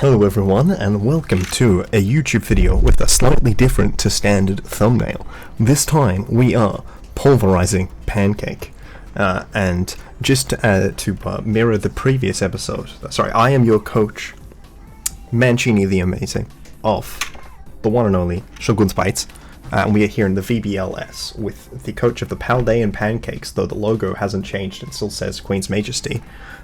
Hello everyone, and welcome to a YouTube video with a slightly different to standard thumbnail. This time we are Pulverizing Pancake. And just to mirror the previous episode, I am your coach, Mancini the Amazing, of the one and only Shogun's Bites. And we are here in the VBL-S with the coach of the PokeaimMD Pancakes, though the logo hasn't changed and still says Queen's Majesty.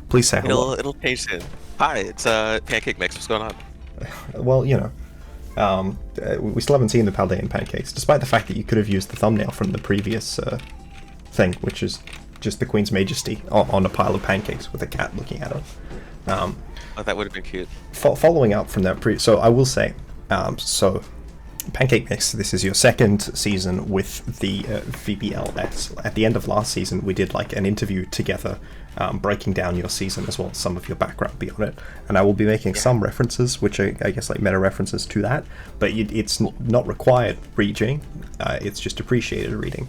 Please say hello. It'll change soon. Hi, it's Pancake Mix. What's going on? Well, you know, we still haven't seen the PokeaimMD Pancakes, despite the fact that you could have used the thumbnail from the previous thing, which is just the Queen's Majesty on a pile of pancakes with a cat looking at her. Oh, that would have been cute. Following up from that, so I will say, so Pancake Mix, this is your second season with the VBL-S. At the end of last season, we did like an interview together, breaking down your season as well as some of your background beyond it. And I will be making some references, which are, I guess, like meta references to that, but it's not required reading, it's just appreciated reading.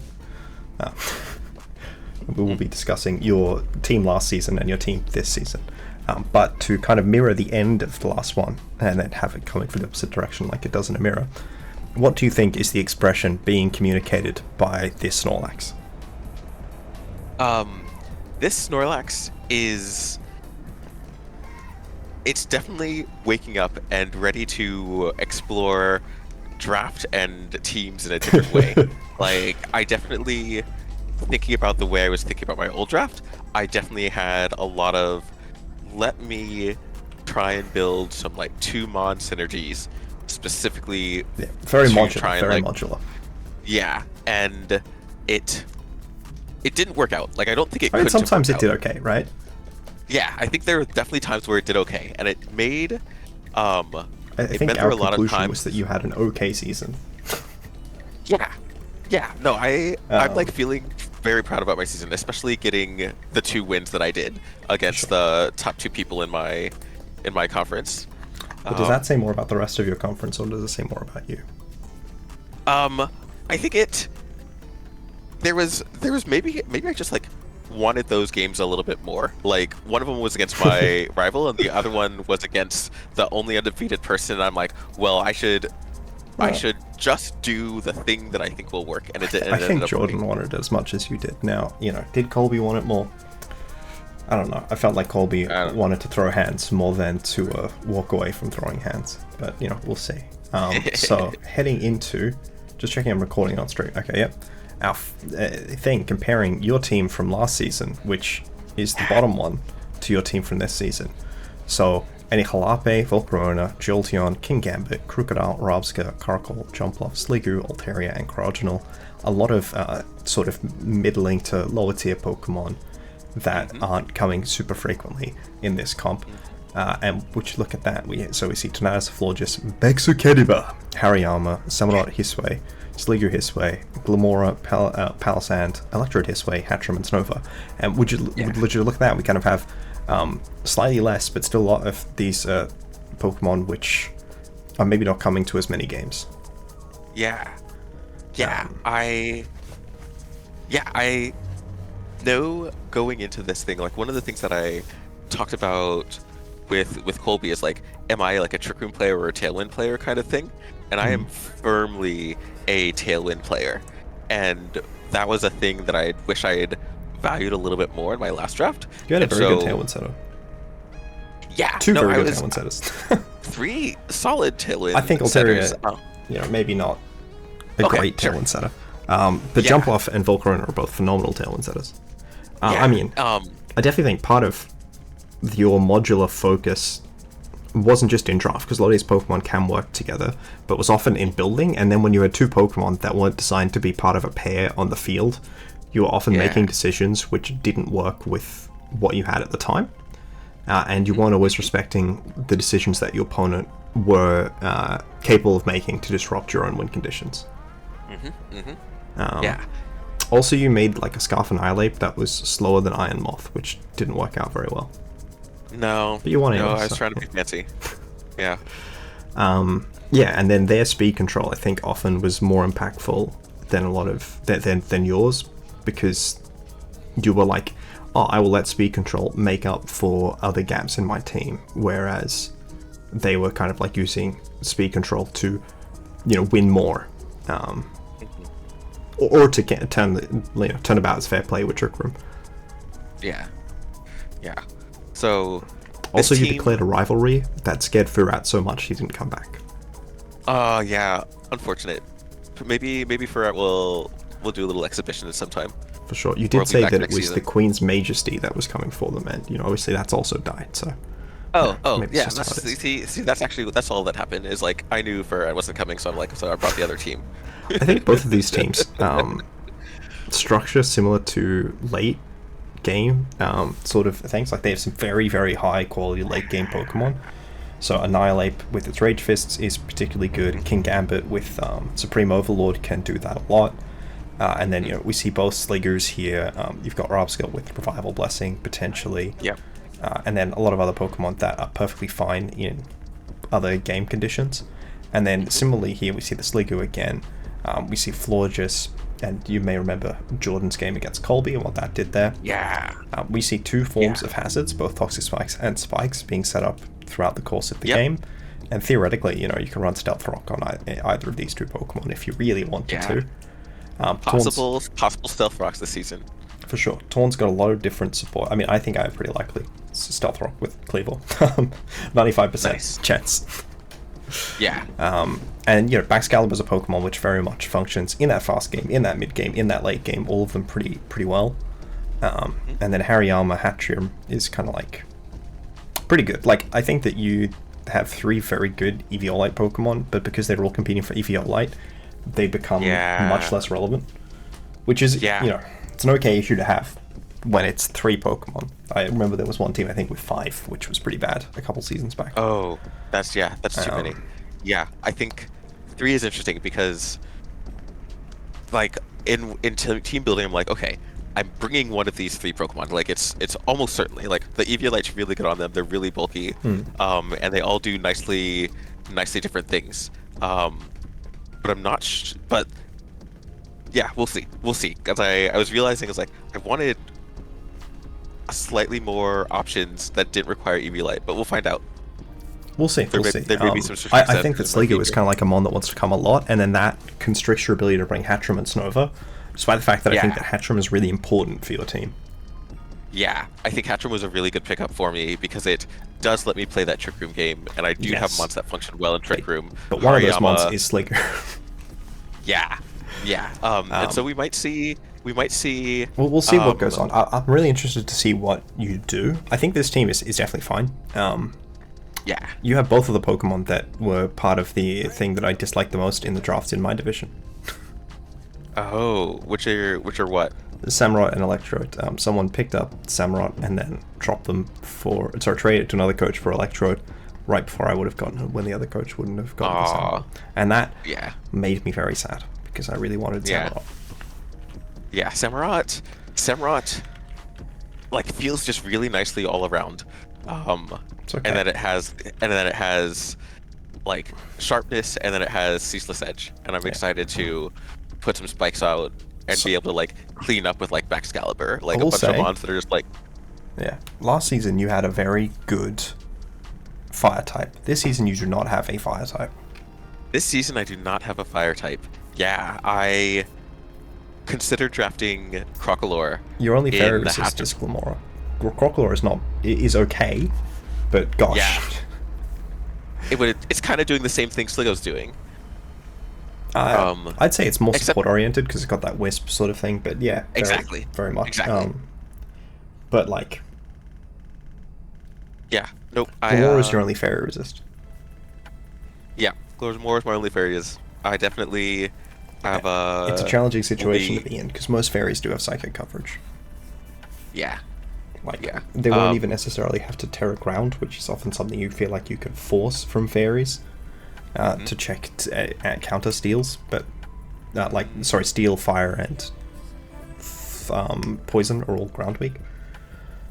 We will be discussing your team last season and your team this season. But to kind of mirror the end of the last one, and then have it coming from the opposite direction like it does in a mirror, what do you think is the expression being communicated by this Snorlax? This Snorlax is... It's definitely waking up and ready to explore draft and teams in a different way. Like, I definitely, thinking about the way I was thinking about my old draft, I definitely had a lot of, let me try and build some, like, 2-mon synergies, specifically very modular. Yeah, and it didn't work out. Like, I don't think it could. Sometimes it did okay, right? Yeah, I think there were definitely times where it did okay, and it made I think our conclusion was that you had an okay season. Yeah. No, I'm like feeling very proud about my season, especially getting the 2 wins that I did against the top 2 people in my conference. But does that say more about the rest of your conference, or does it say more about you? I think there was maybe I just like wanted those games a little bit more. Like, one of them was against my rival, and the other one was against the only undefeated person. And I'm like, well, I should just do the thing that I think will work. And it did. I think Jordan wanted it as much as you did. Now, you know, did Colby want it more? I don't know. I felt like Colby wanted to throw hands more than to walk away from throwing hands. But, you know, we'll see. So, heading into... Just checking I'm recording on stream. Okay, yep. Our thing, comparing your team from last season, which is the bottom one, to your team from this season. So, Enihalape, Volcarona, Jolteon, Kingambit, Crocodile, Rabsca, Carkol, Jumpluff, Sliggoo, Altaria, and Cryogonal. A lot of sort of middling to lower tier Pokemon that aren't coming super frequently in this comp. And which, look at that, we see Tornadus, Florges, Bexukediba, Hariyama, Samurott Hisway, Sliggoo Hisway, Glamora, Palisand, Electrode Hisway, Hatcham, and Snova. And would you look at that, we kind of have slightly less, but still a lot of these Pokemon which are maybe not coming to as many games. I know going into this thing, like, one of the things that I talked about with Colby is, like, am I like a Trick Room player or a Tailwind player kind of thing? And I am firmly a Tailwind player, and that was a thing that I wish I had valued a little bit more in my last draft. You had a very good Tailwind setup. Yeah, Two very good Tailwind setters. 3 solid Tailwind. I think Altaria, you know, maybe not a great Tailwind setter. But Jumpluff and Volcarona are both phenomenal Tailwind setters. I mean, I definitely think part of your modular focus wasn't just in draft, because a lot of these Pokemon can work together, but was often in building. And then when you had 2 Pokemon that weren't designed to be part of a pair on the field, you were often making decisions which didn't work with what you had at the time. And you weren't always respecting the decisions that your opponent were capable of making to disrupt your own win conditions. Also, you made like a Scarf Annihilate that was slower than Iron Moth, which didn't work out very well. No, but you won I was trying to be fancy. Yeah, and then their speed control, I think, often was more impactful than a lot of than yours, because you were like, oh, I will let speed control make up for other gaps in my team, whereas they were kind of like using speed control to, win more, or to turn about as fair play with Trick Room. Yeah. So also, you declared a rivalry that scared Fu out so much he didn't come back. Yeah, unfortunate. Maybe Ferret will do a little exhibition at some time. For sure. You did say that it was the Queen's Majesty that was coming for them, and obviously that's also died. So. Yeah. That's all that happened. Is like I knew Ferret wasn't coming, so I brought the other team. I think both of these teams structure similar to late game sort of things. Like they have some very, very high quality late game Pokemon. So Annihilate with its Rage Fists is particularly good. King Gambit with Supreme Overlord can do that a lot. And then we see both Sliggers here. You've got Rabskull with Revival Blessing potentially. Yep. And then a lot of other Pokemon that are perfectly fine in other game conditions. And then similarly here we see the Sliggoo again. We see Florges, and you may remember Jordan's game against Colby and what that did there. Yeah. We see two forms of hazards, both Toxic Spikes and Spikes, being set up throughout the course of the game. And theoretically, you can run Stealth Rock on either of these two Pokemon if you really wanted to. Possible Stealth Rocks this season. For sure. Torn's got a lot of different support. I mean, I think I have pretty likely Stealth Rock with Cleaver. 95% chance. Yeah. And Baxcalibur's a Pokemon which very much functions in that fast game, in that mid game, in that late game, all of them pretty well. And then Hariyama Hatchium is kind of like pretty good. Like, I think that you have 3 very good Eviolite Pokemon, but because they're all competing for Eviolite, they become much less relevant. Which is, it's an okay issue to have when it's 3 Pokemon. I remember there was one team, I think, with 5, which was pretty bad a couple seasons back. Oh, that's too many. Yeah, I think 3 is interesting because, like, in team building, I'm like, okay, I'm bringing one of these 3 Pokemon. Like, it's almost certainly, like, the Eviolite's really good on them. They're really bulky, and they all do nicely different things. But I'm not. But yeah, we'll see. Because I was realizing, I wanted slightly more options that didn't require Eviolite, but we'll find out. We'll see. There may be some I think that Sliggoo is kind of like a mon that wants to come a lot, and then that constricts your ability to bring Hatchrim and Snover, despite the fact that I think that Hatchrim is really important for your team. Yeah, I think Hatchrim was a really good pickup for me because it does let me play that Trick Room game, and I do have mons that function well in Trick Room. But one of those mons is Sliggoo. Yeah. And so we might see. Well, we'll see what goes on. I'm really interested to see what you do. I think this team is definitely fine. Yeah. You have both of the Pokemon that were part of the thing that I disliked the most in the drafts in my division. Oh, which are what? Samurott and Electrode. Someone picked up Samurott and then dropped them traded it to another coach for Electrode right before I would have gotten it, when the other coach wouldn't have gotten the Samurott. And that made me very sad because I really wanted Samurott. Yeah, Samurott, like, feels just really nicely all around. It's okay. And then it has like sharpness, and then it has ceaseless edge, and I'm excited to put some spikes out and be able to like clean up with like Baxcalibur, like a bunch of mons that are just like. Yeah. Last season you had a very good fire type. This season you do not have a fire type. This season I do not have a fire type. Yeah, I considered drafting Crocolore. Your only fairy resist is Glamora. Crocolore is okay, but gosh. Yeah. It's kind of doing the same thing Sliggoo's doing. I'd say it's more support oriented because it's got that wisp sort of thing, but yeah, very much. Exactly. But like, nope. Glamora is your only fairy resist. Yeah, Glamora is my only fairy resist. I definitely have It's a challenging situation to be in because most fairies do have psychic coverage. Yeah. They won't even necessarily have to Terra Ground, which is often something you feel like you can force from fairies to check counter steals, but steel, fire, and poison are all ground weak.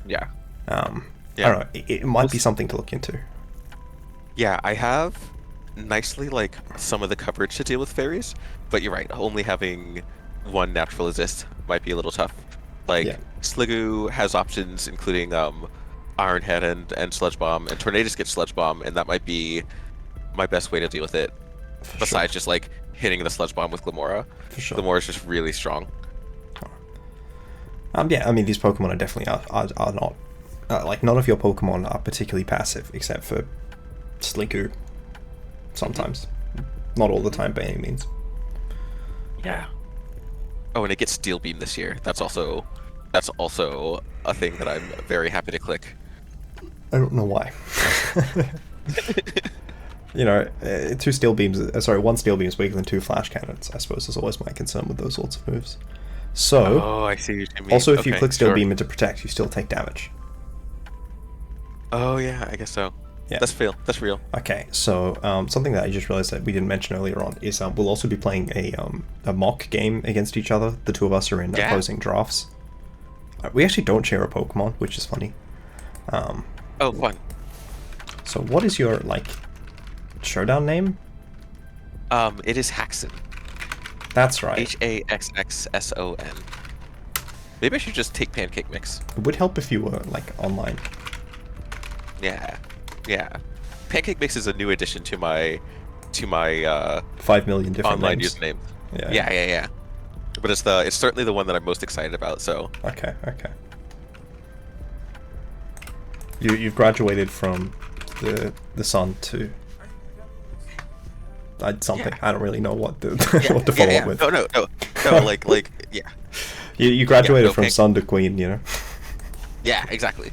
Yeah. I don't know. It might be something to look into. Yeah, I have nicely like some of the coverage to deal with fairies, but you're right. Only having one natural resist might be a little tough. Like Sliggoo has options including Iron Head and Sludge Bomb, and Tornadus gets Sludge Bomb, and that might be my best way to deal with it. Besides just like hitting the Sludge Bomb with Glamora. For sure. Glamora's just really strong. Yeah, I mean, these Pokemon are definitely are not like, none of your Pokemon are particularly passive except for Sliggoo. Sometimes, not all the time by any means. Yeah. Oh, and it gets Steel Beam this year. That's also a thing that I'm very happy to click. I don't know why. You know, two Steel Beams. Sorry, one Steel Beam is weaker than two Flash Cannons. I suppose is always my concern with those sorts of moves. So, oh, I see what you mean. Also, if you click Steel Beam into Protect, you still take damage. Oh yeah, I guess so. Yeah. That's real. That's real. Okay, so something that I just realized that we didn't mention earlier on is we'll also be playing a mock game against each other. The two of us are in opposing drafts. We actually don't share a Pokemon, which is funny. Oh, fun. So what is your, like, showdown name? It is Haxon. That's right. Haxxson. Maybe I should just take Pancake Mix. It would help if you were, like, online. Yeah. Yeah. Pancake Mix is a new addition to my 5 million different online names. username. Yeah. Yeah. But it's certainly the one that I'm most excited about, so. Okay. You've graduated from the sun to something. Yeah. I don't really know what to follow up with. No, like yeah. You graduated from sun to queen, you know. Yeah, exactly.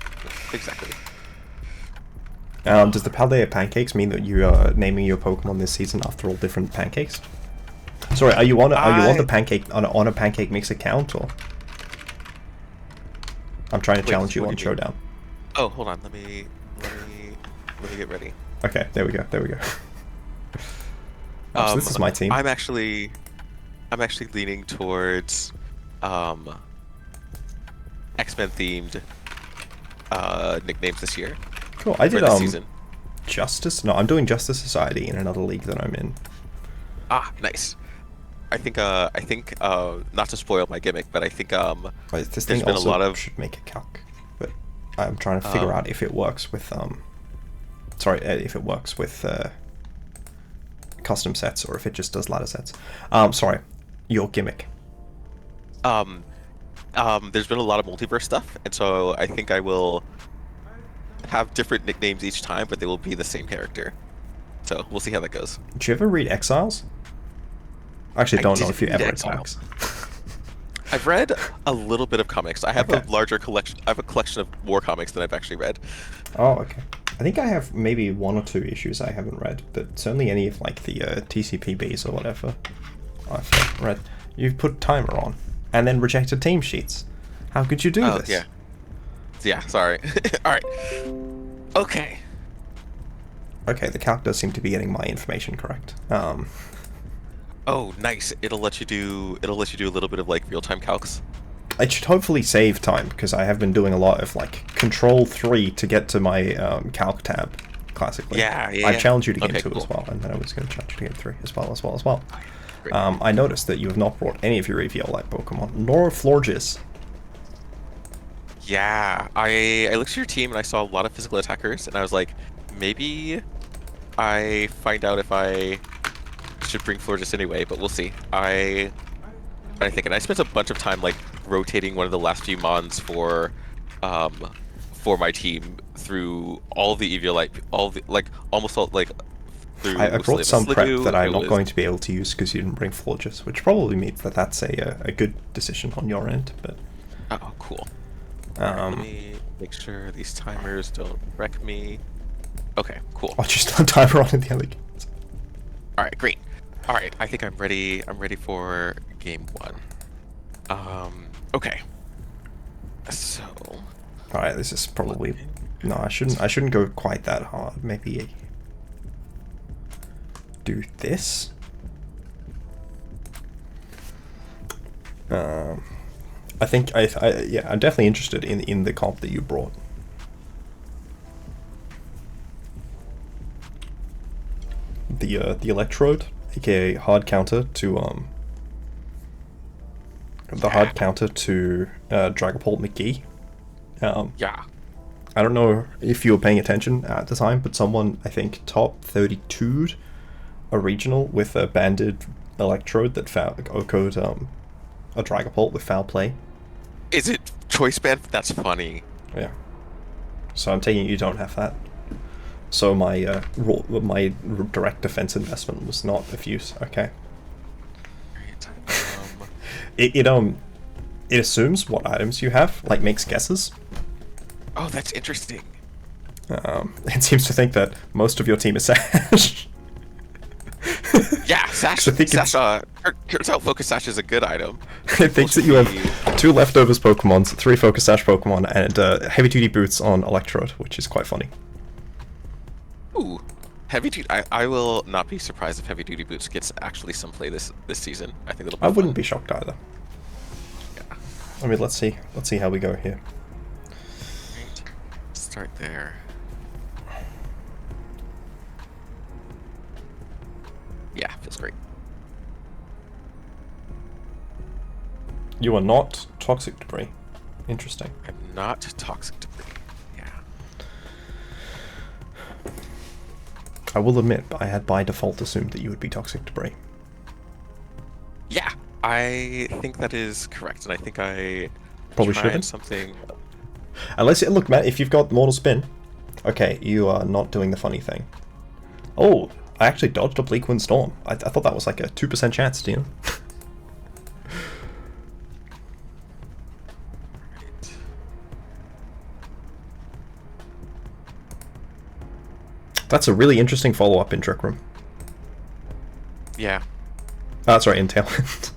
Does the Paldea Pancakes mean that you are naming your Pokemon this season after all different pancakes? Sorry, are you on the pancake on a Pancake Mix account, or? I'm trying to challenge you on Showdown. Oh, hold on. Let me get ready. Okay, there we go. So this is my team. I'm actually leaning towards X-Men themed nicknames this year. Cool. I did season. Justice. No, I'm doing Justice Society in another league that I'm in. Ah, nice. I think not to spoil my gimmick, but I think this thing been also a lot of should make a calc, but I'm trying to figure out if it works with if it works with custom sets or if it just does ladder sets. Sorry, your gimmick. There's been a lot of multiverse stuff, and so I think I will have different nicknames each time, but they will be the same character. So we'll see how that goes. Did you ever read Exiles? Actually, I don't know if you ever read comics. I've read a little bit of comics. I have a larger collection. I have a collection of more comics than I've actually read. Oh, okay. I think I have maybe 1 or 2 issues I haven't read, but certainly any of like the TCPBs or whatever I've read. You've put timer on and then rejected team sheets. How could you do this? Yeah. Sorry. All right. Okay. Okay, the calc does seem to be getting my information correct. Oh, nice. It'll let you do a little bit of like real-time calcs. It should hopefully save time because I have been doing a lot of like Control 3 to get to my calc tab classically. Yeah. I challenged you to get 2 as well, and then I was going to challenge you to get 3 as well. I noticed that you have not brought any of your EVL-like Pokemon, nor Florges. Yeah, I looked at your team and I saw a lot of physical attackers, and I was like, maybe I find out if I should bring Florges anyway, but we'll see. I think, and I spent a bunch of time like rotating one of the last few mons for my team through all the EVL-like, almost all like. I brought some prep that I'm not going to be able to use because you didn't bring Florges, which probably means that that's a good decision on your end. But oh, cool. Let me make sure these timers don't wreck me. Okay, cool. I'll just have timer on in the other games. All right, great. All right, I think I'm ready. I'm ready for game 1. Okay. So. All right, this is probably no. I shouldn't go quite that hard. Maybe do this. I think I'm definitely interested in the comp that you brought. The electrode, aka hard counter to hard counter to Dragapult McGee. Yeah. I don't know if you were paying attention at the time, but someone, I think, top 32'd a regional with a banded electrode that OHKO'd a Dragapult with foul play. Is it choice band? That's funny. Yeah. So I'm taking it you don't have that. So my my direct defense investment was not of use. Okay. It assumes what items you have, like makes guesses. Oh, that's interesting. It seems to think that most of your team is Sash. Yeah, Sash. Turns out Focus Sash is a good item. It thinks that you have 2 leftovers Pokemons, 3 Focus Sash Pokemon, and heavy duty boots on Electrode, which is quite funny. Ooh, heavy duty. I will not be surprised if heavy duty boots gets actually some play this season. I think it'll be I wouldn't be shocked either. Yeah. I mean, let's see how we go here. Right. Start there. Yeah, feels great. You are not toxic debris. Interesting. I'm not toxic debris. Yeah. I will admit, I had by default assumed that you would be toxic debris. Yeah, I think that is correct, and I think I probably tried should something. Unless, look, Matt, if you've got Mortal Spin, okay, you are not doing the funny thing. Oh, I actually dodged a Bleak Wind Storm. I thought that was like a 2% chance, do you? That's a really interesting follow-up in Trick Room. Yeah. That's right, in Tailwind.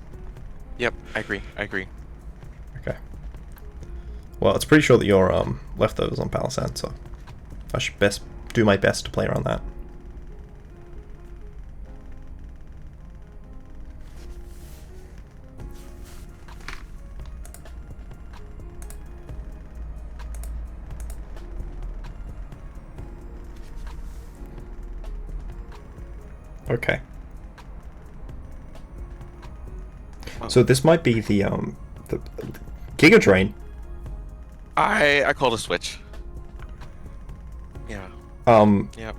Yep, I agree. Okay. Well, it's pretty sure that you're leftovers on Palisand, so I should do my best to play around that. Okay. Oh. So this might be the Giga Drain. I called a switch. Yeah. Yep.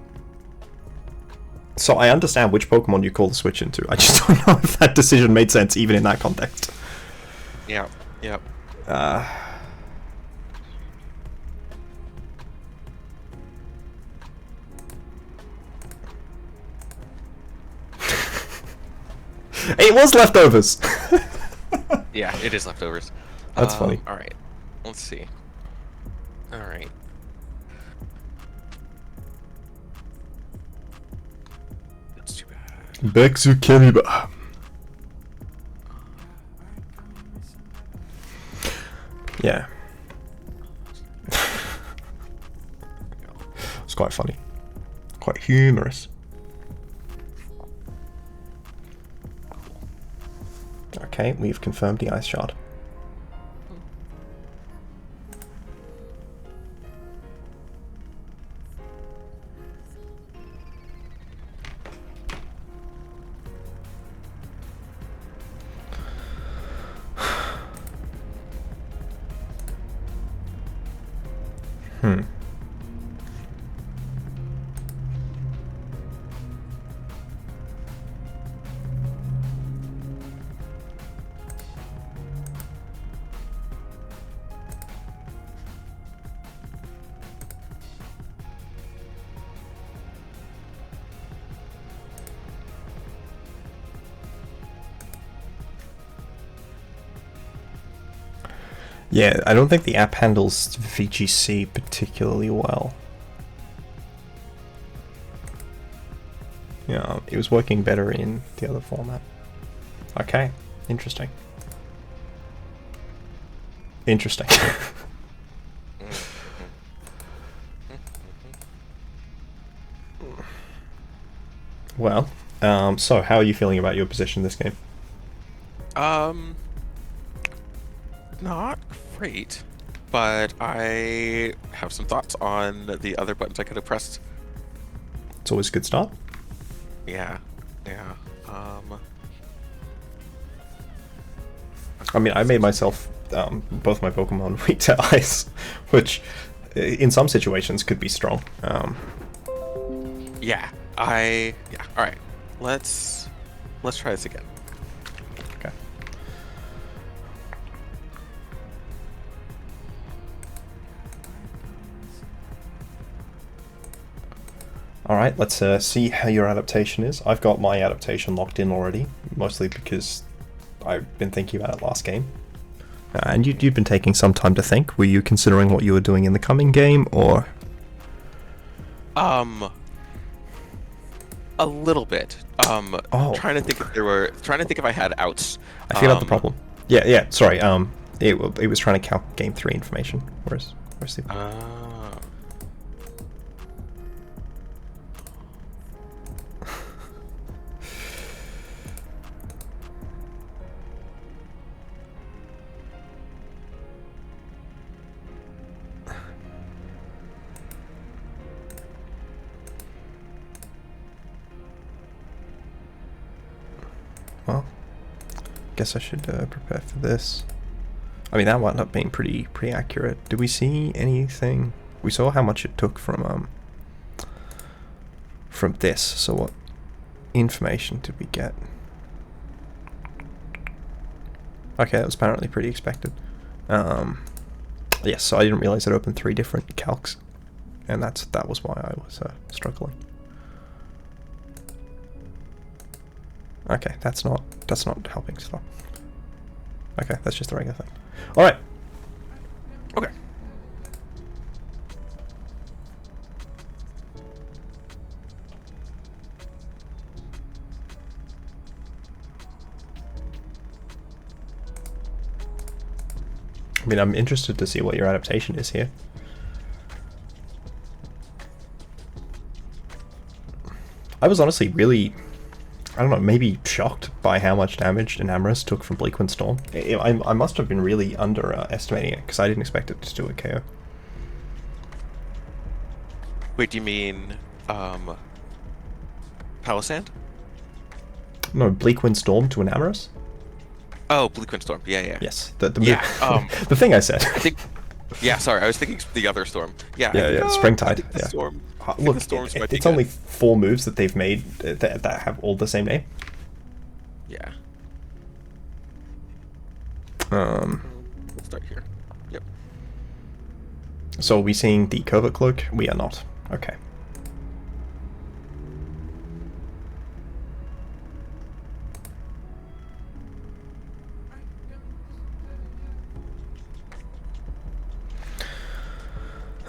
So I understand which Pokemon you call the switch into. I just don't know if that decision made sense even in that context. Yeah. Yep. It was leftovers. Yeah, it is leftovers. That's funny. All right. Let's see. All right. That's too bad. Bexu Keniba. Yeah. It's quite funny. Quite humorous. Okay, we've confirmed the Ice Shard. Yeah, I don't think the app handles VGC particularly well. Yeah, it was working better in the other format. Okay, interesting. Interesting. Well, so how are you feeling about your position this game? Not great, but I have some thoughts on the other buttons I could have pressed. It's always a good start. Yeah. I mean, I made myself both my Pokemon weak to ice, which in some situations could be strong. Yeah. All right. Let's try this again. Okay. All right, let's see how your adaptation is. I've got my adaptation locked in already, mostly because I've been thinking about it last game. And you've been taking some time to think. Were you considering what you were doing in the coming game, or? A little bit. Trying to think if I had outs. I figured out the problem. Yeah. Sorry. It was trying to count game 3 information. Where's the? Well, guess I should prepare for this. I mean, that wound up being pretty accurate. Did we see anything? We saw how much it took from this. So what information did we get? Okay, that was apparently pretty expected. Yes, so I didn't realize it opened 3 different calcs, and that was why I was struggling. Okay, that's not helping stop. Okay, that's just the regular thing. All right. Okay. I mean, I'm interested to see what your adaptation is here. I was honestly really, I don't know, maybe shocked by how much damage Enamorus took from Bleakwind Storm. I must have been really underestimating it, because I didn't expect it to do a KO. Wait, do you mean Palisand? No, Bleakwind Storm to Enamorus? Oh, Bleakwind Storm. Yeah. Yes. The thing I said. I think. Yeah, sorry, I was thinking the other storm. Yeah. Springtide. I think the storm. Look, the storms might it's be only good. 4 moves that they've made that have all the same name. Yeah. We'll start here. Yep. So are we seeing the Covert Cloak? We are not. Okay.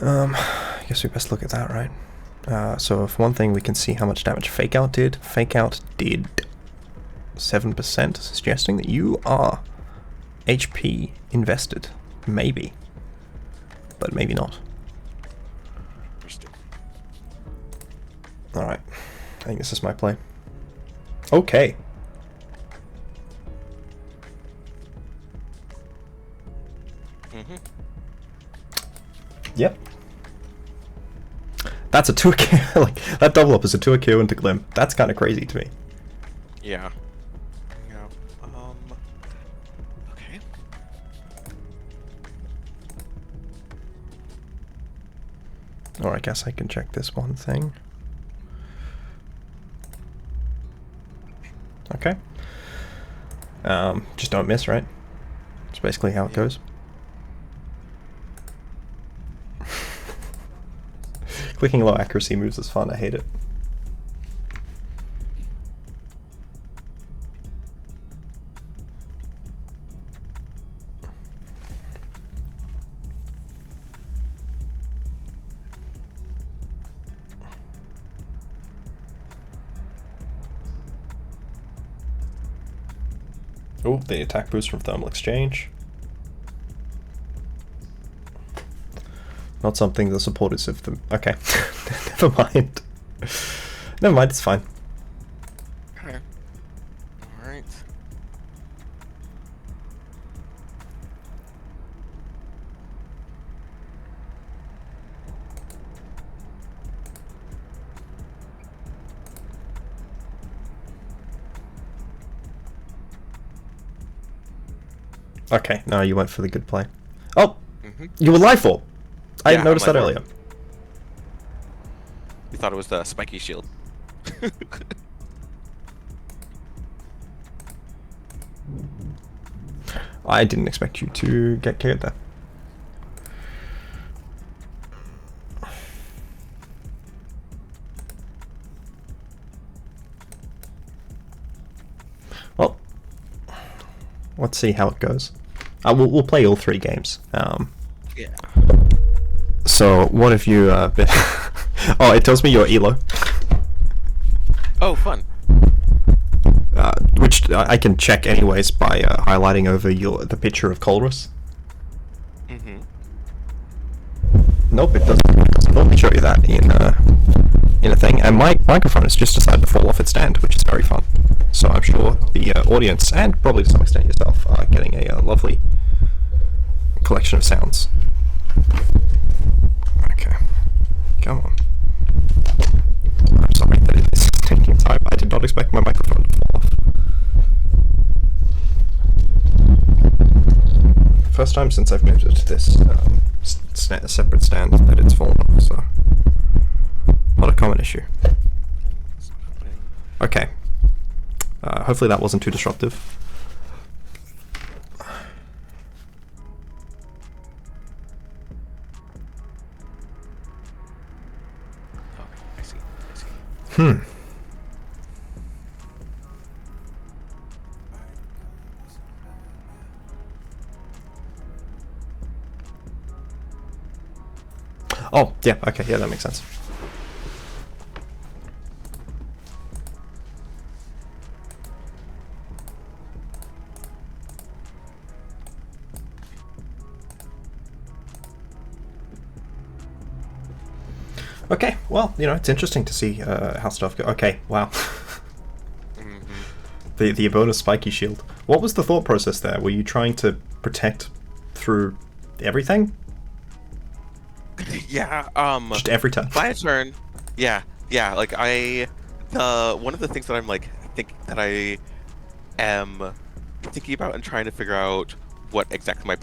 I guess we best look at that, right? So for one thing, we can see how much damage Fake Out did. Fake Out did 7%, suggesting that you are HP invested. Maybe. But maybe not. Alright. I think this is my play. Okay. Yep. That's a 2-KO. Like, that double up is a 2-KO into Glim. That's kind of crazy to me. Yeah. Okay. Or I guess I can check this one thing. Okay. Just don't miss, right? That's basically how it goes. Clicking low accuracy moves is fun, I hate it. Oh, the attack boost from Thermal Exchange. Not something the supporters of them. Okay, never mind. Never mind, it's fine. Okay. Alright. Okay, no, you went for the good play. Oh! You were life orb! I noticed that earlier. You thought it was the spiky shield. I didn't expect you to get KO'd there. Well, let's see how it goes. We'll play all 3 games. Yeah. So, what have you been... Oh, it tells me your ELO. Oh, fun. Which I can check anyways by highlighting over the picture of Colrus. Mm-hmm. Nope, it doesn't normally show you that in a thing. And my microphone has just decided to fall off its stand, which is very fun. So I'm sure the audience, and probably to some extent yourself, are getting a lovely collection of sounds. Okay, come on. I'm sorry that it is taking time. I did not expect my microphone to fall off. First time since I've moved it to this separate stand that it's fallen off, so not a common issue. Okay. Hopefully that wasn't too disruptive. I see. Oh, yeah, okay, yeah, that makes sense. Okay, well, it's interesting to see how stuff goes. Okay, wow. Mm-hmm. The bonus spiky shield. What was the thought process there? Were you trying to protect through everything? Yeah, Just every time. by a turn. Yeah, like one of the things that I'm like I am thinking about and trying to figure out what exactly my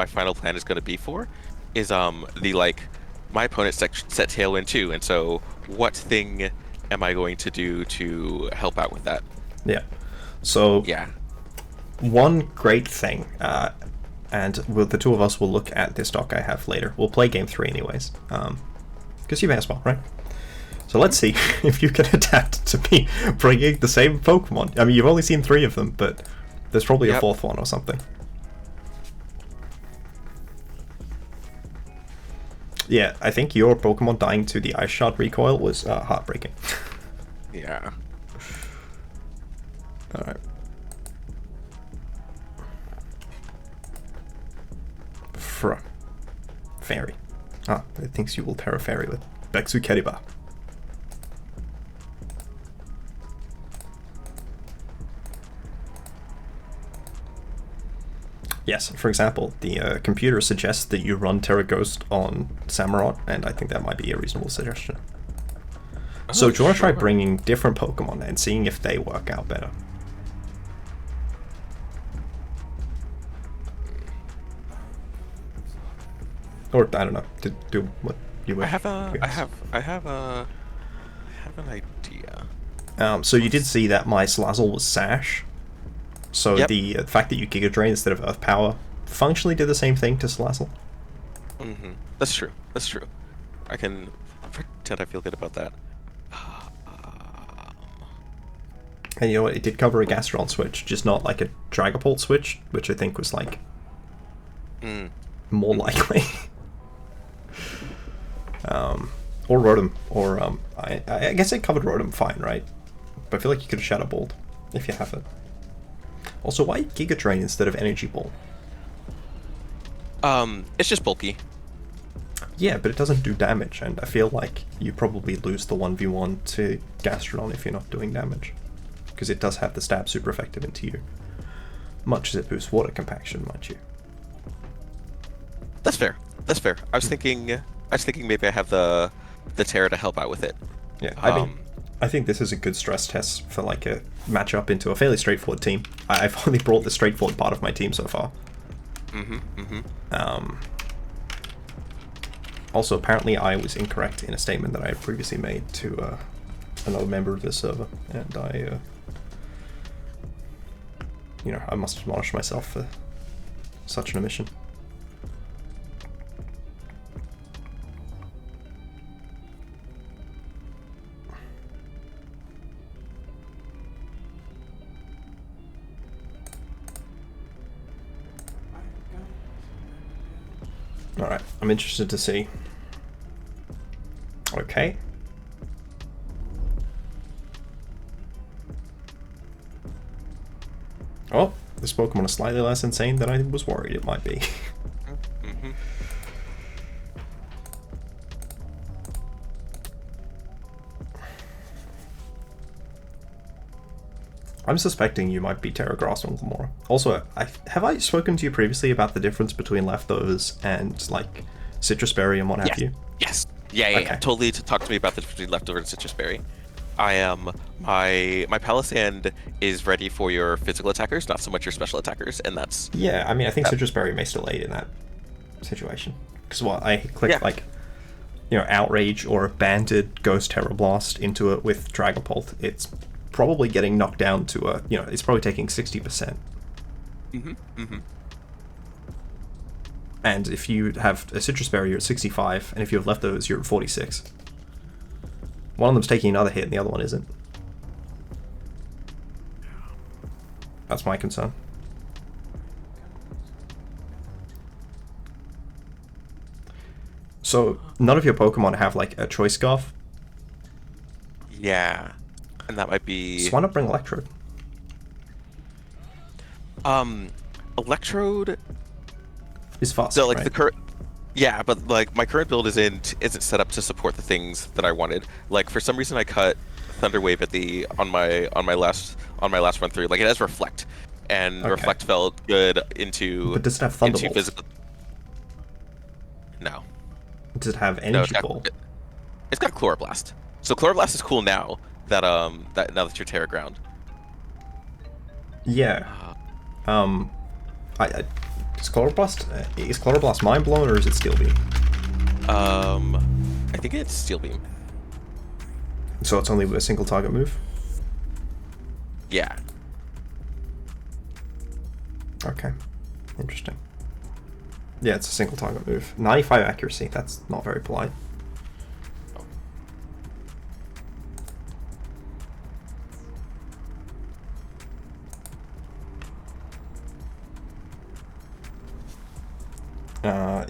final plan is going to be for is my opponent set Tailwind too, and so what thing am I going to do to help out with that? Yeah. So yeah, one great thing, and the two of us will look at this doc I have later. We'll play game 3 anyways, because you may as well, right? So let's see if you can adapt to me bringing the same Pokemon. I mean, you've only seen 3 of them, but there's probably a 4th one or something. Yeah, I think your Pokemon dying to the Ice Shard recoil was heartbreaking. Yeah. Alright. Fairy. Ah, it thinks you will Terra Fairy with Bexu Keriba. Yes, for example, the computer suggests that you run Terra Ghost on Samurott, and I think that might be a reasonable suggestion. So do you want to try bringing different Pokemon and seeing if they work out better? Or, I don't know, to do what you wish. I have an idea. So you did see that my Salazzle was Sash. So the fact that you Giga Drain instead of Earth Power functionally did the same thing to Salazzle. Mm-hmm. That's true. I can pretend I feel good about that. And you know what? It did cover a Gastrodon switch, just not like a Dragapult switch, which I think was like more likely. Or Rotom, or I guess it covered Rotom fine, right? But I feel like you could have Shadow Balled if you have it. Also, why Giga Drain instead of Energy Ball? It's just bulky. Yeah, but it doesn't do damage, and I feel like you probably lose the 1v1 to Gastrodon if you're not doing damage. Because it does have the stab super effective into you. Much as it boosts water compaction, mind you. That's fair. I was thinking maybe I have the Terra to help out with it. Yeah, I think this is a good stress test for like a matchup into a fairly straightforward team. I've only brought the straightforward part of my team so far. Also, apparently I was incorrect in a statement that I had previously made to another member of this server, and I, you know, I must admonish myself for such an omission. Alright, I'm interested to see. Okay. Oh, this Pokemon is slightly less insane than I was worried it might be. Mm-hmm. I'm suspecting you might be Terra Grass on Glamora. Also, have I spoken to you previously about the difference between leftovers and, like, citrus berry and what have you? Yes. Yeah, Okay. totally. To talk to me about the difference between leftover and citrus berry. I am my Palisand is ready for your physical attackers, not so much your special attackers, and that's Yeah, I mean, I think citrus berry may still aid in that situation. Because what I click like, you know, Outrage or Banded Ghost Terror Blast into it with Dragapult, it's probably getting knocked down to a, you know, it's probably taking 60%. And if you have a citrus berry, you're at 65, and if you have leftovers, you're at 46. One of them's taking another hit, and the other one isn't. That's my concern. So, none of your Pokemon have, like, a Choice Scarf? Yeah. And that might be... So why not bring Electrode? Electrode... is fast, So, like, right? the current... Yeah, but, like, my current build isn't set up to support the things that I wanted. Like, for some reason I cut Thunder Wave at the... on my last run through. Like, it has Reflect. And Reflect felt good into... But does it have Thunderbolt? Physical... No. Does it have Energy Ball? It's got Chloroblast. So Chloroblast is cool now that now that you're Terra Ground. Yeah. Is Chloroblast Mind Blown or is it Steel Beam? I think it's Steel Beam. So it's only a single target move? Yeah. Okay. Interesting. Yeah, it's a single target move. 95 accuracy, that's not very polite.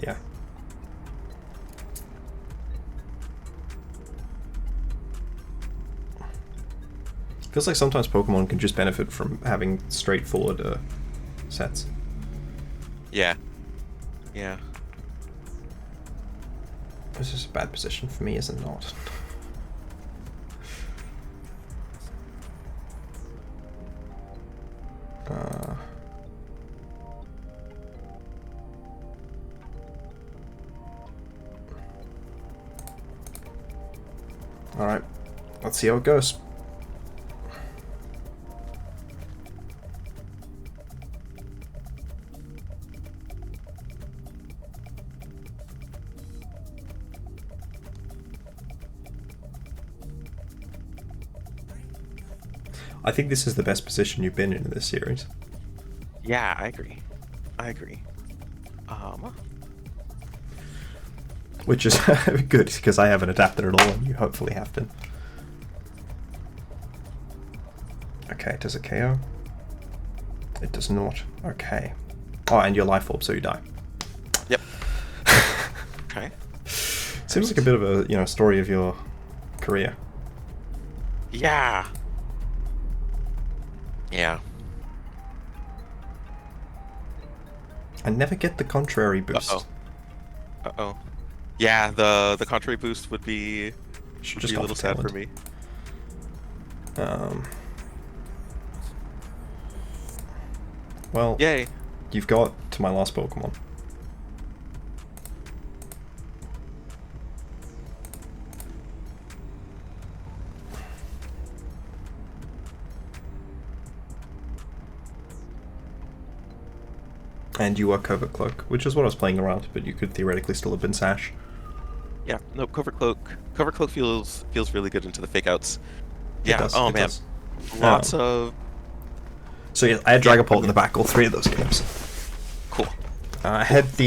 Yeah. Feels like sometimes Pokemon can just benefit from having straightforward sets. Yeah. Yeah. This is a bad position for me, is it not? Alright, let's see how it goes. I think this is the best position you've been in this series. Yeah, I agree. Which is good, because I haven't adapted at all, and you hopefully have been. Okay, does it KO? It does not. Okay. Oh, and your Life Orb, so you die. Yep. Okay. Seems like a bit of a, you know, story of your career. Yeah. Yeah. I never get the contrary boost. Uh-oh. Yeah, the contrary boost would be a little sad for me. Well, yay. You've got to my last Pokemon. And you are Covert Cloak, which is what I was playing around, but you could theoretically still have been Sash. Yeah, no, Covert Cloak. Covert Cloak feels really good into the fake outs. It Yeah. does. Oh it man, does. lots of. So yeah, I had Yeah, Dragapult in the back all 3 of those games. Cool. I had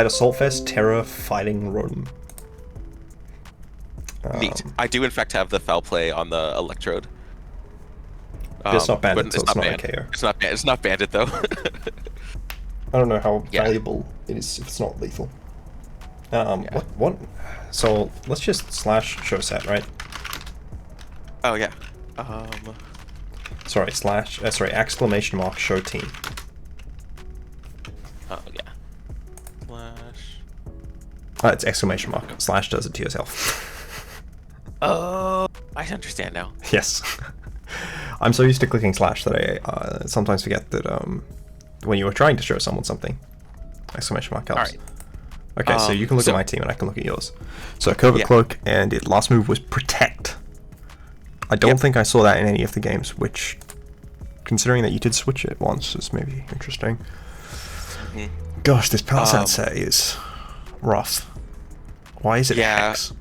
Assault Vest, Terra, Fighting Rotom. Neat. I do in fact have the foul play on the Electrode. It's not banded, but so it's not a banned. KO. It's not banned. It's not banded though. I don't know how Yeah. valuable it is if it's not lethal. Yeah. What? So let's just slash show set, right? Oh yeah. Sorry, exclamation mark show team. Oh yeah. Slash. It's exclamation mark. Slash does it to yourself. Oh, I understand now. Yes. I'm so used to clicking slash that I sometimes forget that when you were trying to show someone something, exclamation mark helps. Alright. Okay, so you can look at my team and I can look at yours. So Covert Cloak, and its last move was Protect. I don't think I saw that in any of the games, which, considering that you did switch it once, is maybe interesting. Gosh, this Palisade set is rough. Why is it Hex?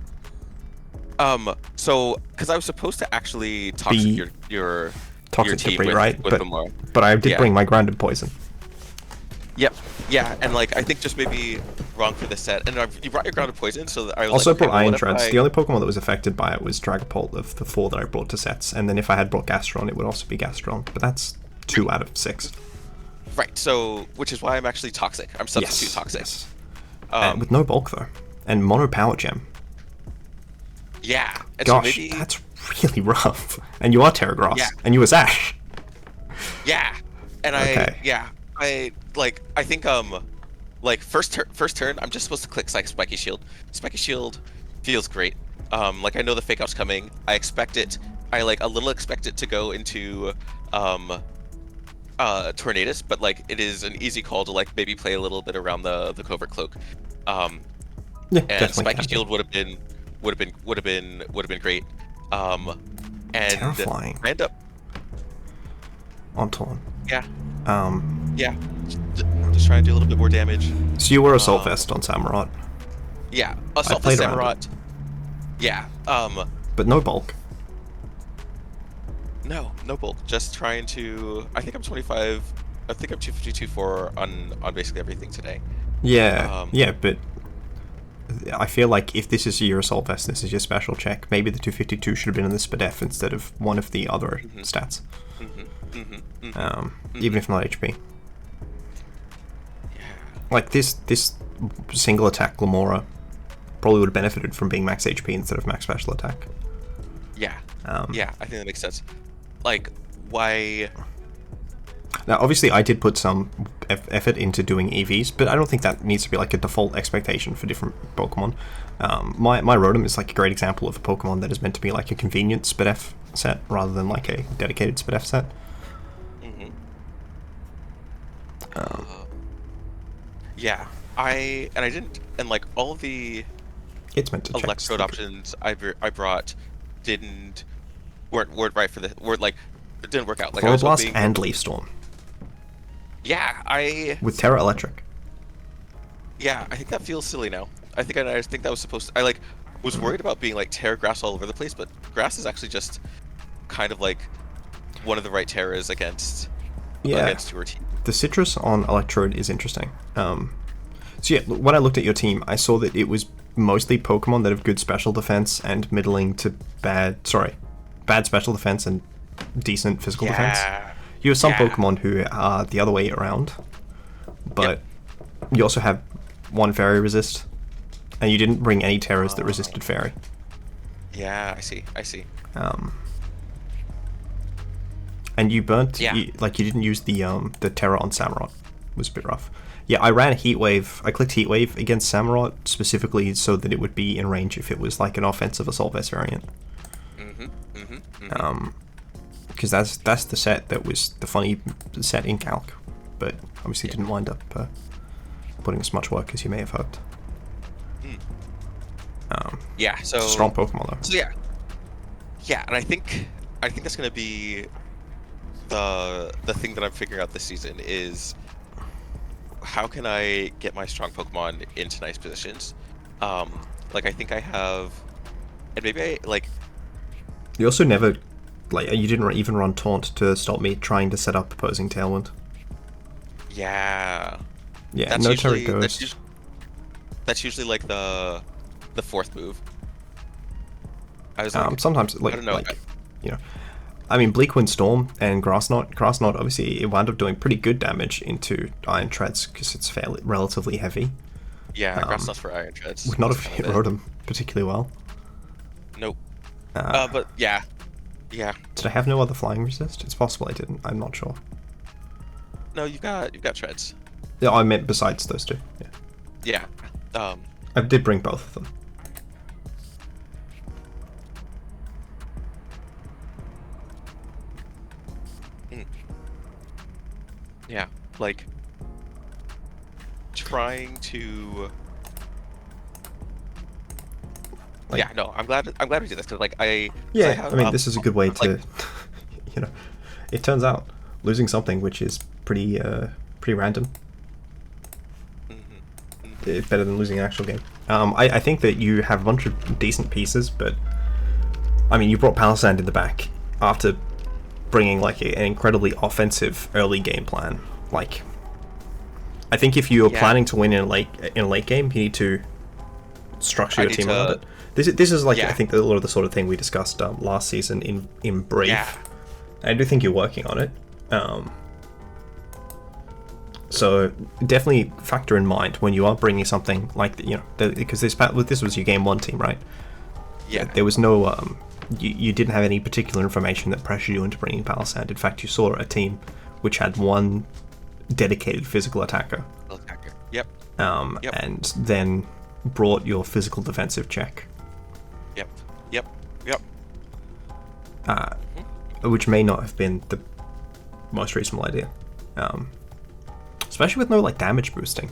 So, because I was supposed to actually toxic your Toxic team Debris, right? with them more. But I did bring my Grounded Poison. Yep. Yeah, and like I think just maybe wrong for this set. And you brought your Grounded Poison, so that I was also like, brought Iron Treads. The only Pokemon that was affected by it was Dragapult of the 4 that I brought to sets, and then if I had brought Gastron, it would also be Gastron. But that's 2 out of 6. Right. So, which is why I'm actually toxic. I'm substitute toxic. Yes. With no bulk though, and Mono Power Gem. Yeah. And Gosh, so maybe... that's really rough. And you are Terragrass, and you was Ash. Yeah. And I think like first turn I'm just supposed to click Spiky Shield. Spiky Shield feels great. Like I know the fake out's coming. I expect it. I like a little expect it to go into Tornadus, but like it is an easy call to like maybe play a little bit around the Covert Cloak. And Spiky Shield would have been great. And Terrifying. End up on Torn. Yeah. Yeah. Just trying to do a little bit more damage. So you were Assault Vest on Samurott. Yeah, Assault Vest Samurott. Yeah. But no bulk. No bulk. Just trying to. I think I'm 25. I think I'm 252 on basically everything today. Yeah. Yeah, but I feel like if this is your Assault Vest, this is your special check. Maybe the 252 should have been in the SPDF instead of one of the other stats. Even if not HP. Yeah. Like this single attack Glamora probably would have benefited from being max HP instead of max special attack. Yeah. Yeah, I think that makes sense. Like, why? Now, obviously, I did put some effort into doing EVs, but I don't think that needs to be like a default expectation for different Pokemon. My Rotom is like a great example of a Pokemon that is meant to be like a convenient SPDF set rather than like a dedicated SPDF set. Yeah, I didn't, like all of the it's meant to Electrode options I brought weren't right for it didn't work out. Like Chloroblast and Leaf Storm. Yeah, with Terra Electric. Yeah, I think that feels silly now. I think that was supposed to. I like was worried about being like Terra Grass all over the place, but Grass is actually just kind of like one of the right Terras against your team. The citrus on Electrode is interesting. So yeah, when I looked at your team, I saw that it was mostly Pokemon that have good special defense and middling to bad special defense and decent physical defense. You have some Pokemon who are the other way around, but you also have one Fairy resist, and you didn't bring any Terras that resisted Fairy. Yeah, I see. And you burnt, you didn't use the Terra on Samurott. It was a bit rough. Yeah, I ran a Heat Wave. I clicked Heat Wave against Samurott specifically so that it would be in range if it was like an offensive Assault Vest variant. Because that's the set that was the funny set in Calc, but obviously didn't wind up putting as much work as you may have hoped. So strong Pokemon though. So yeah, and I think that's gonna be the thing that I'm figuring out this season is how can I get my strong Pokemon into nice positions. Like, I think I have, and maybe I, like... You also never, like, you didn't even run Taunt to stop me trying to set up opposing Tailwind. Yeah. Yeah, That's no usually, Turret Ghost. That's usually, like, the fourth move. I was like... Sometimes, like, I don't know. You know, I mean, Bleakwind Storm and Grass Knot, obviously, it wound up doing pretty good damage into Iron Treads because it's relatively heavy. Yeah, Grass Knot for Iron Treads. Would not have hit Rotom particularly well. Nope. But yeah. Yeah. Did I have no other flying resist? It's possible I didn't. I'm not sure. No, you've got Treads. Yeah, I meant besides those two. Yeah. Yeah. I did bring both of them. Yeah, like trying to. Like, yeah, no, I'm glad we did this because, like, I mean, this is a good way to, like, you know, it turns out losing something which is pretty random. It's better than losing an actual game. I think that you have a bunch of decent pieces, but I mean, you brought Palisand in the back after bringing like an incredibly offensive early game plan. Like, I think if you are planning to win in a late game, you need to structure your team around it. This is like, I think, a lot of the sort of thing we discussed last season in Brave. Yeah. I do think you're working on it. So definitely factor in mind when you are bringing something like, you know, because this was your game 1 team, right? Yeah. There was no you didn't have any particular information that pressured you into bringing Palisand. In fact, you saw a team which had one dedicated physical attacker. Yep. And then brought your physical defensive check. Yep. Which may not have been the most reasonable idea. Especially with no like damage boosting.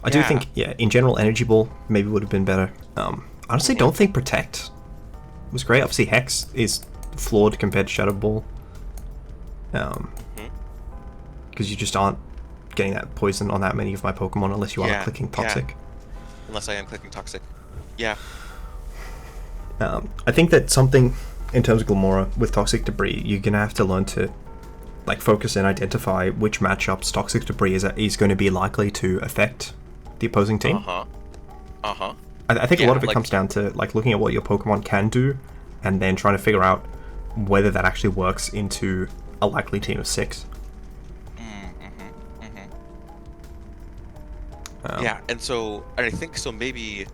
I do think, in general, Energy Ball maybe would have been better. Honestly, don't think Protect was great. Obviously, Hex is flawed compared to Shadow Ball. Because you just aren't getting that poison on that many of my Pokemon unless you are clicking Toxic. Yeah. Unless I am clicking Toxic. Yeah. I think that something in terms of Glamora with Toxic Debris, you're gonna have to learn to like focus and identify which matchups Toxic Debris is going to be likely to affect the opposing team. I think a lot of it comes down to like looking at what your Pokemon can do, and then trying to figure out whether that actually works into a likely team of 6. Yeah, and I think so maybe,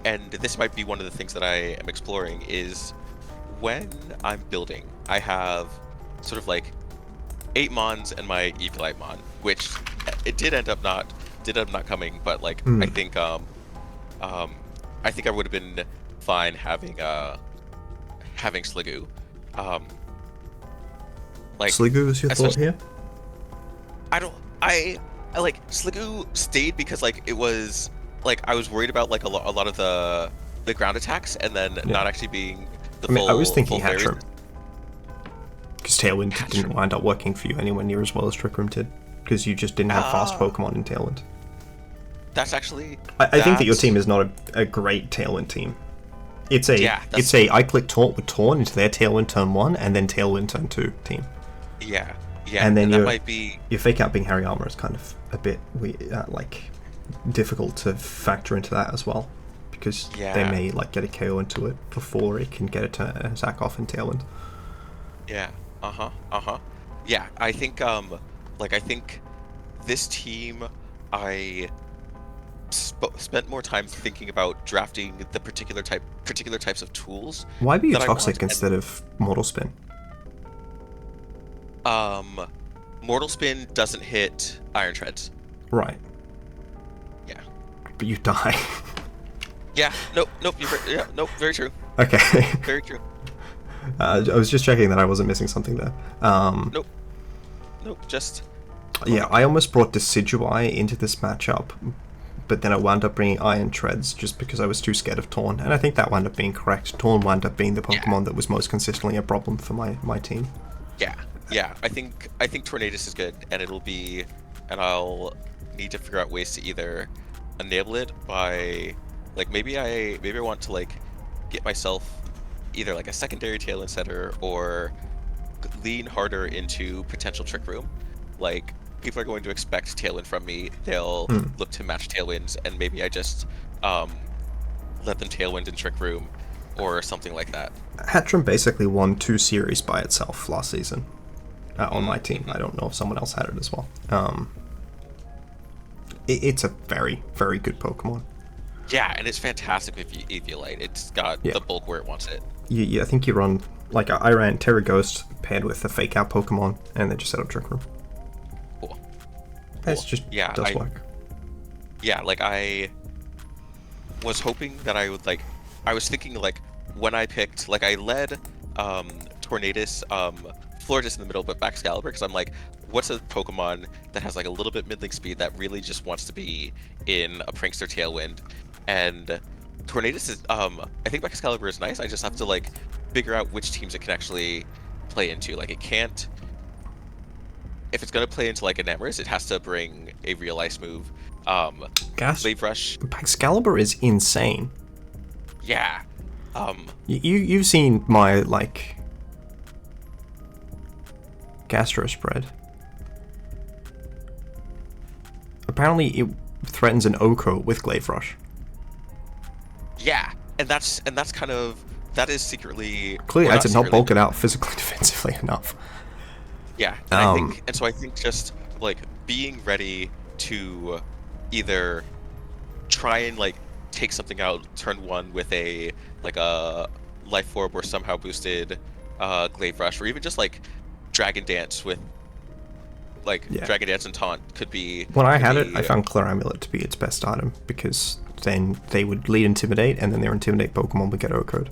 and this might be one of the things that I am exploring, is when I'm building, I have sort of like 8 Mons and my Eviolite Mon, which it did end up not coming, but like I think I would have been fine having Sliggoo. Like Sliggoo is your thought here? I like Sliggoo stayed because like it was like I was worried about like a lot of the ground attacks and then not actually being the full. I was thinking Hatchrim. Because Tailwind didn't wind up working for you anywhere near as well as Trick Room did, because you just didn't have fast Pokemon in Tailwind. That's actually. I think that your team is not a great Tailwind team. It's a I click Taunt with Torn into their Tailwind turn 1 and then Tailwind turn 2 team. Yeah, and then that might be your Fake Out being Harry Armor is kind of a bit like difficult to factor into that as well, because they may like get a KO into it before it can get a attack off in Tailwind. Yeah. Yeah, I think I think this team I spent more time thinking about drafting the particular types of tools. Why be Toxic instead of Mortal Spin? Mortal Spin doesn't hit Iron Treads. Right. Yeah. But you die. Yeah. Nope. Nope. Very true. Okay. Very true. I was just checking that I wasn't missing something there. Nope. Just. Yeah, I almost brought Decidueye into this matchup, but then I wound up bringing Iron Treads just because I was too scared of Torn, and I think that wound up being correct. Torn wound up being the Pokemon that was most consistently a problem for my team. Yeah. I think Tornadus is good, and I'll need to figure out ways to either enable it by, like, maybe I want to like get myself either like a secondary Tailwind setter or lean harder into potential Trick Room. Like, people are going to expect Tailwind from me. They'll look to match Tailwinds, and maybe I just let them Tailwind in Trick Room or something like that. Hatcham basically won 2 series by itself last season on my team. I don't know if someone else had it as well. It's a very, very good Pokemon. Yeah, and it's fantastic with Eviolite. It's got the bulk where it wants it. I think you run, like, I ran Terra Ghost paired with a Fake Out Pokemon, and then just set up Trick Room. Cool. It's just does work. Yeah, like, I was hoping that I would, like, I was thinking, like, when I picked, like, I led Tornadus, Florges in the middle, but Excalibur, because I'm like, what's a Pokemon that has, like, a little bit middling speed that really just wants to be in a Prankster Tailwind? And Tornadus is, I think Excalibur is nice. I just have to, like, figure out which teams it can actually play into. Like, it can't, if it's going to play into, like, an Enamorus, it has to bring a real ice move. Wave Rush. Excalibur is insane. Yeah. You've seen my, like, Gastro spread. Apparently it threatens an Oko with Glaive Rush. Yeah, and that's kind of, that is secretly, clearly I did not bulk it out physically defensively enough. Yeah, and so I think just, like, being ready to either try and, like, take something out turn 1 with a, like, a Life Orb or somehow boosted Glaive Rush, or even just, like, Dragon Dance with, like, Dragon Dance and Taunt could be... When I had it, I found Clear Amulet to be its best item, because then they would lead Intimidate, and then their Intimidate Pokemon would get O-Code.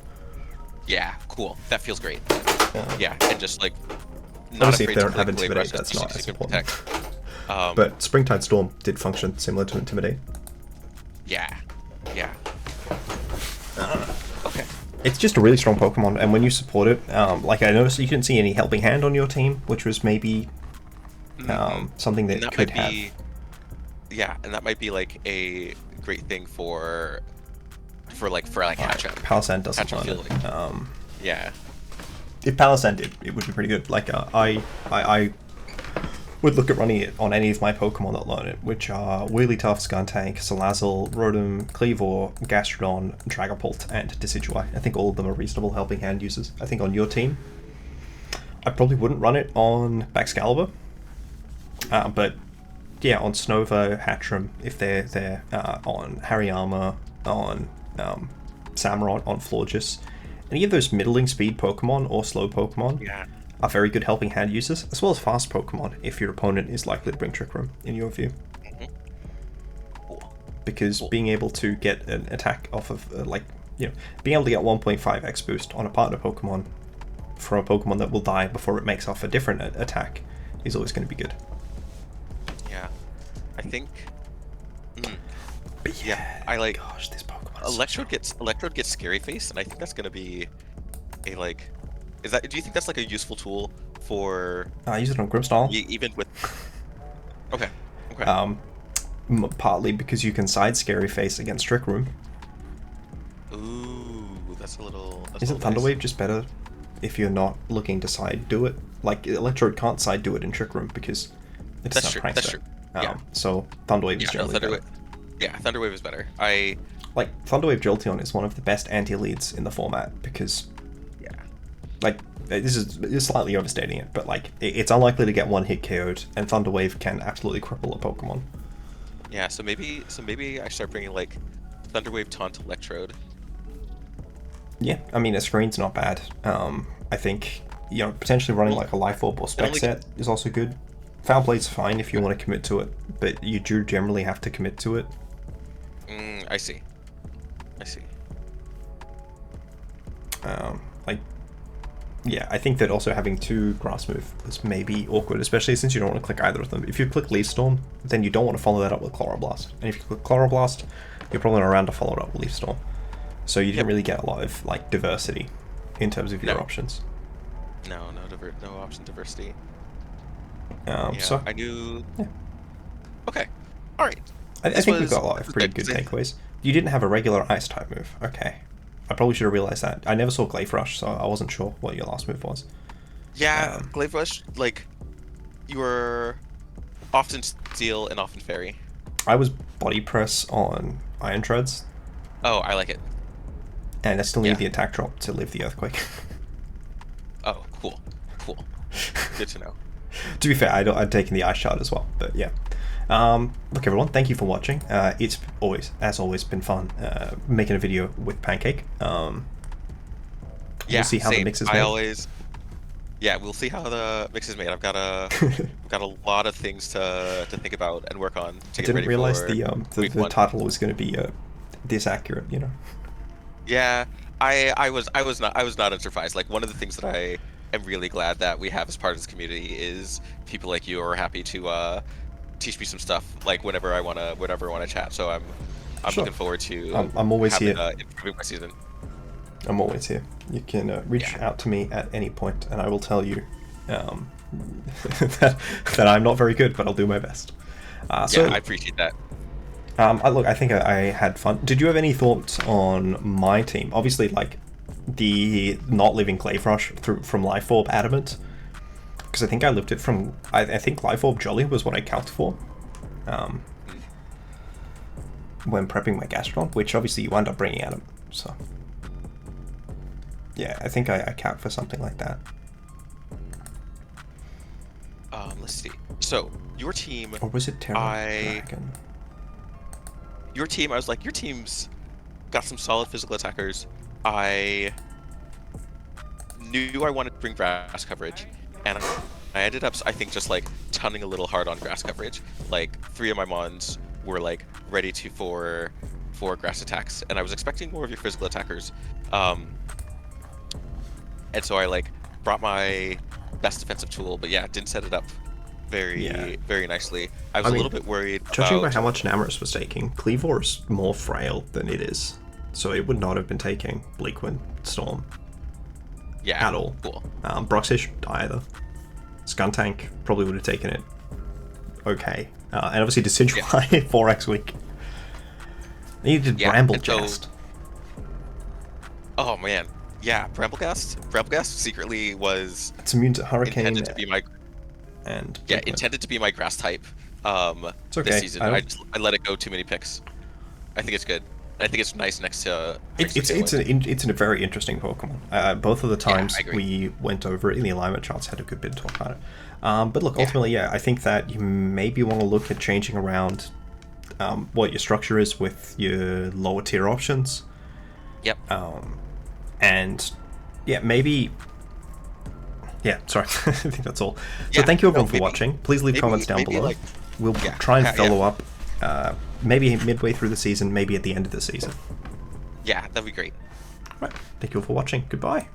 Yeah, cool. That feels great. Yeah, and just, like, not obviously if afraid they don't to have play Glaive Intimidate, Rush, that's not as important. Protect. But Springtide Storm did function similar to Intimidate. Yeah. Okay. It's just a really strong Pokemon, and when you support it, like, I noticed you didn't see any Helping Hand on your team, which was maybe something that could have. Yeah, and that might be, like, a great thing for Hatchet. Palisand doesn't run it. Yeah. If Palisand did, it would be pretty good. Like, I would look at running it on any of my Pokemon that learn it, which are Wigglytuff, Skuntank, Salazzle, Rotom, Cleavor, Gastrodon, Dragapult, and Decidueye. I think all of them are reasonable Helping Hand users. I think on your team, I probably wouldn't run it on Excalibur, but yeah, on Snova, Hatcham, if they're there, on Hariyama, on Samurott, on Florges, any of those middling speed Pokemon or slow Pokemon are very good Helping Hand users, as well as fast Pokemon if your opponent is likely to bring Trick Room, in your view. Because being able to get an attack off of, being able to get 1.5x boost on a partner Pokemon for a Pokemon that will die before it makes off a different attack is always going to be good. Yeah, I think... But yeah, I like... Gosh, this Pokemon Electrode gets Scary Face, and I think that's going to be a, like... do you think that's, like, a useful tool for... I use it on Grimmsnarl. Even with... Okay. Partly because you can side Scary Face against Trick Room. Ooh, that's a little... Isn't Thunderwave just better if you're not looking to side do it? Like, Electrode can't side do it in Trick Room because it's not Prankster. That's true. Yeah. So Thunderwave is generally better. Yeah, Thunderwave is better. Like, Thunderwave Jolteon is one of the best anti-leads in the format because... Like, this is slightly overstating it, but, like, it's unlikely to get one hit KO'd, and Thunderwave can absolutely cripple a Pokemon. Yeah, so maybe I start bringing, like, Thunderwave, Taunt, Electrode. Yeah, I mean, a screen's not bad. I think, potentially running, like, a Life Orb or Spec Set is also good. Foul Blade's fine if you want to commit to it, but you do generally have to commit to it. I see. Yeah, I think that also having 2 Grass Move is maybe awkward, especially since you don't want to click either of them. If you click Leaf Storm, then you don't want to follow that up with Chloroblast. And if you click Chloroblast, you're probably not around to follow it up with Leaf Storm. So you didn't really get a lot of, like, diversity in terms of your options. No option diversity. So I knew... Yeah. Okay. Alright. I think we've got a lot of pretty good takeaways. You didn't have a regular ice type move. Okay. I probably should have realized that. I never saw Glaive Rush, so I wasn't sure what your last move was. Yeah, Glaive Rush, like, you were often Steel and often Fairy. I was Body Press on Iron Treads. Oh, I like it. And I still need the attack drop to live the Earthquake. Oh, cool. Cool. Good to know. To be fair, I'd taken the Ice Shard as well, but yeah. Look, everyone, thank you for watching. It's as always, been fun making a video with Pancake. We'll see how the mix is made. We'll see how the mix is made. I've got a lot of things to think about and work on. I didn't realize the title was going to be this accurate, you know. Yeah, I was not surprised. Like, one of the things that I am really glad that we have as part of this community is people like you are happy to teach me some stuff, like whenever I wanna chat. So I'm looking forward to. I'm always here. Improving my season. I'm always here. You can reach out to me at any point, and I will tell you that I'm not very good, but I'll do my best. So I appreciate that. Look, I think I had fun. Did you have any thoughts on my team? Obviously, like the not living Glaive Rush from Life Orb Adamant, because I think I lived it from. I think Life Orb Jolly was what I counted for. When prepping my Gastrodon, which obviously you wind up bringing Adamant. So yeah, I think I count for something like that. Let's see. So your team, or was it Terra Dragon? Your team, I was like, your team's got some solid physical attackers. I knew I wanted to bring grass coverage, and I ended up, I think, just like tunning a little hard on grass coverage. Like 3 of my mons were like ready for grass attacks, and I was expecting more of your physical attackers. And so I like brought my best defensive tool, but yeah, didn't set it up very nicely. I was a little bit worried. Judging by how much Namorous was taking, Cleavor is more frail than it is, so it would not have been taking Bleakwind Storm. Yeah, at all. Cool. Broxish either. Skuntank probably would have taken it. Okay, and obviously Decidueye 4x weak. Then you did Bramblejast. Oh man, yeah, Bramblejast secretly was. It's immune to Hurricane. Intended to be my. And intended to be my grass type. It's okay. This season, I let it go too many picks. I think it's good. I think it's nice next to. It's a very interesting Pokemon. Both of the times we went over it in the alignment charts had a good bit to talk about it. But look, ultimately, I think that you maybe want to look at changing around what your structure is with your lower tier options. Yep. And yeah, maybe. Yeah, sorry. I think that's all. So thank you everyone for watching. Please leave comments down below. We'll try and follow up maybe midway through the season, maybe at the end of the season. Yeah, that'd be great. Right. Thank you all for watching. Goodbye.